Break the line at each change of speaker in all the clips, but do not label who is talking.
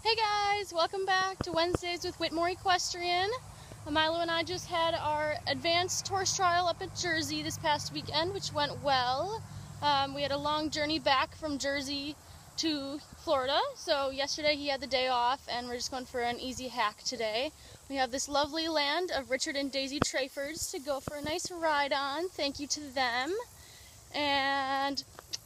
Hey guys, welcome back to Wednesdays with Whitmore Equestrian. Milo and I just had our advanced horse trial up at Jersey this past weekend, which went well. We had a long journey back from Jersey to Florida, so yesterday he had the day off and we're just going for an easy hack today. We have this lovely land of Richard and Daisy Trafords to go for a nice ride on. Thank you to them. And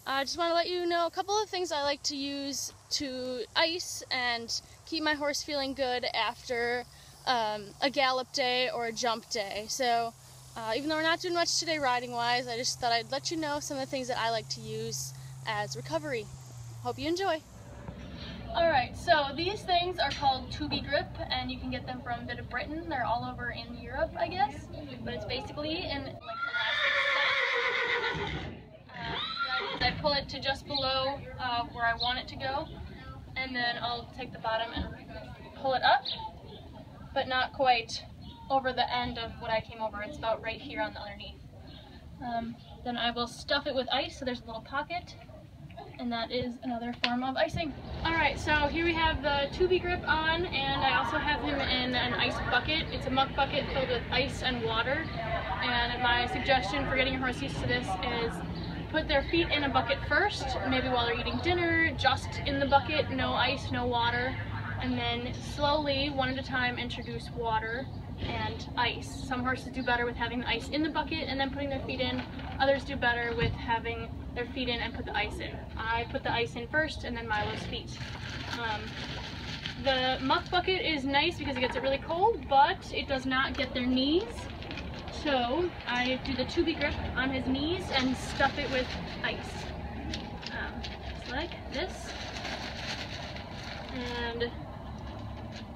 I just want to let you know a couple of things I like to use to ice and keep my horse feeling good after a gallop day or a jump day. So even though we're not doing much today riding wise, I just thought I'd let you know some of the things that I like to use as recovery. Hope you enjoy. Alright, so these things are called Tubi Grip, and you can get them from Bit of Britain. They're all over in Europe, I guess, but it's basically in like elastic stuff. I pull it to just below where I want it to go, and then I'll take the bottom and pull it up, but not quite over the end of what I came over. It's about right here on the underneath. Then I will stuff it with ice, so there's a little pocket, and that is another form of icing. Alright, so here we have the Tubi Grip on, and I also have him in an ice bucket. It's a muck bucket filled with ice and water, and my suggestion for getting your horse used to this is put their feet in a bucket first, maybe while they're eating dinner, just in the bucket, no ice, no water, and then slowly, one at a time, introduce water and ice. Some horses do better with having the ice in the bucket and then putting their feet in. Others do better with having their feet in and put the ice in. I put the ice in first and then Milo's feet. The muck bucket is nice because it gets it really cold, but it does not get their knees. So I do the Tubi Grip on his knees and stuff it with ice, just like this. And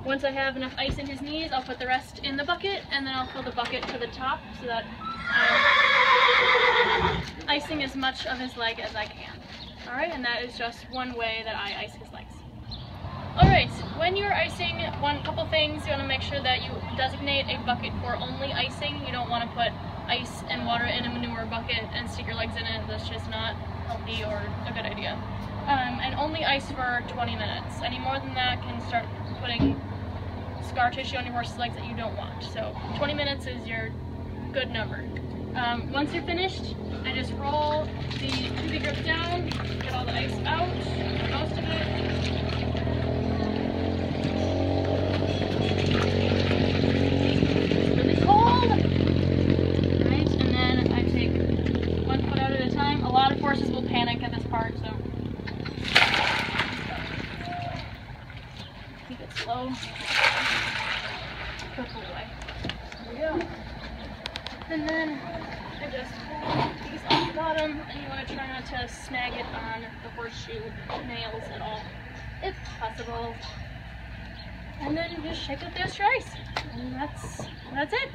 once I have enough ice in his knees, I'll put the rest in the bucket, and then I'll fill the bucket to the top so that I'm icing as much of his leg as I can. Alright, and that is just one way that I ice his legs. Alright, when you're icing, couple things, you want to make sure that you designate a bucket for only icing. You don't want to put ice and water in a manure bucket and stick your legs in it. That's just not healthy or a good idea. And only ice for 20 minutes. Any more than that can start putting scar tissue on your horse's legs that you don't want. So 20 minutes is your good number. Once you're finished, I just roll the Tubi Grip down, get all the ice out, or most of it. Really cold, right? And then I take one foot out at a time. A lot of horses will panic at this part, so keep it slow. Put it away. There we go. And then I just pull these off the bottom, and you want to try not to snag it on the horseshoe nails at all, if possible. And then just shake up those tries, and that's it.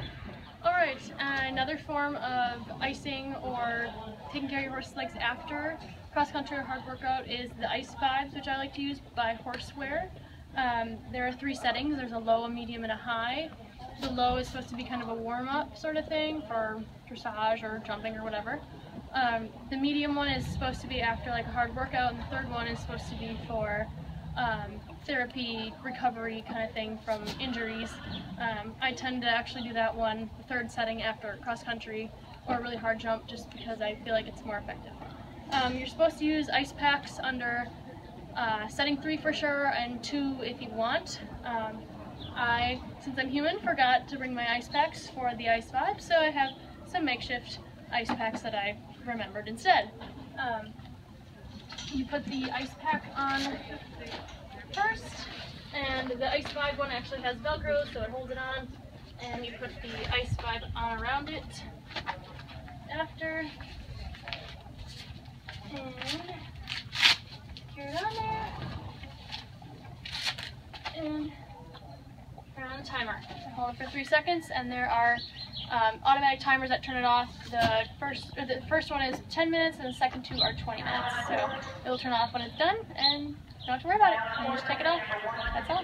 Alright, another form of icing or taking care of your horse's legs after cross-country or hard workout is the ice vibes, which I like to use by Horseware. There are 3 settings. There's a low, a medium, and a high. The low is supposed to be kind of a warm-up sort of thing for dressage or jumping or whatever. The medium one is supposed to be after like a hard workout, and the third one is supposed to be for therapy, recovery kind of thing from injuries. I tend to actually do that one, the third setting, after cross-country or a really hard jump, just because I feel like it's more effective. You're supposed to use ice packs under setting 3 for sure, and 2 if you want. I, since I'm human, forgot to bring my ice packs for the ice vibe, so I have some makeshift ice packs that I remembered instead. You put the ice pack on first, and the ice vibe one actually has Velcro, so it holds it on, and you put the ice vibe on around it after, and secure it on there, and turn on the timer. I hold it for 3 seconds, and there are automatic timers that turn it off. The first one is 10 minutes, and the second 2 are 20 minutes. So it'll turn off when it's done, and you don't have to worry about it. You just take it off. That's all.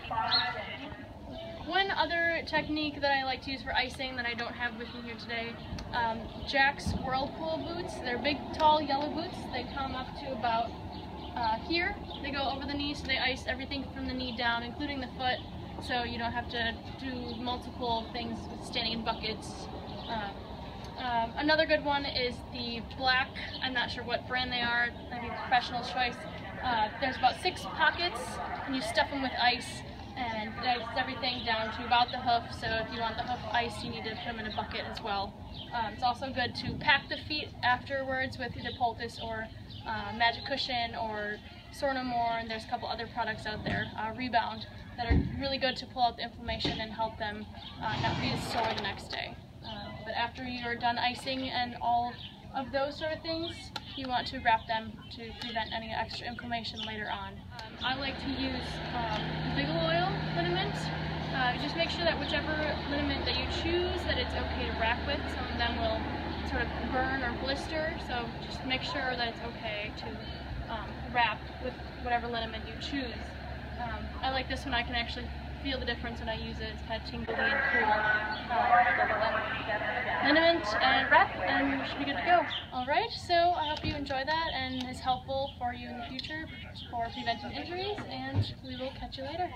One other technique that I like to use for icing that I don't have with me here today, Jack's Whirlpool boots. They're big, tall, yellow boots. They come up to about Here, they go over the knee, so they ice everything from the knee down, including the foot, so you don't have to do multiple things with standing in buckets. Another good one is the black, I'm not sure what brand they are, maybe professional choice. There's about 6 pockets, and you stuff them with ice, and it ices everything down to about the hoof, so if you want the hoof iced, you need to put them in a bucket as well. It's also good to pack the feet afterwards with either poultice or Magic Cushion or Sornomore, and there's a couple other products out there, Rebound, that are really good to pull out the inflammation and help them not be as sore the next day. But after you're done icing and all of those sort of things, you want to wrap them to prevent any extra inflammation later on. I like to use Wiggle Oil liniment. Just make sure that whichever liniment that you choose, that it's okay to wrap with. Some of them will sort of burn or blister, so just make sure that it's okay to wrap with whatever liniment you choose. I like this one. I can actually feel the difference when I use it. It's kind of tingly and cool. Liniment and wrap, and we should be good to go. Alright, so I hope you enjoy that and is helpful for you in the future for preventing injuries, and we will catch you later.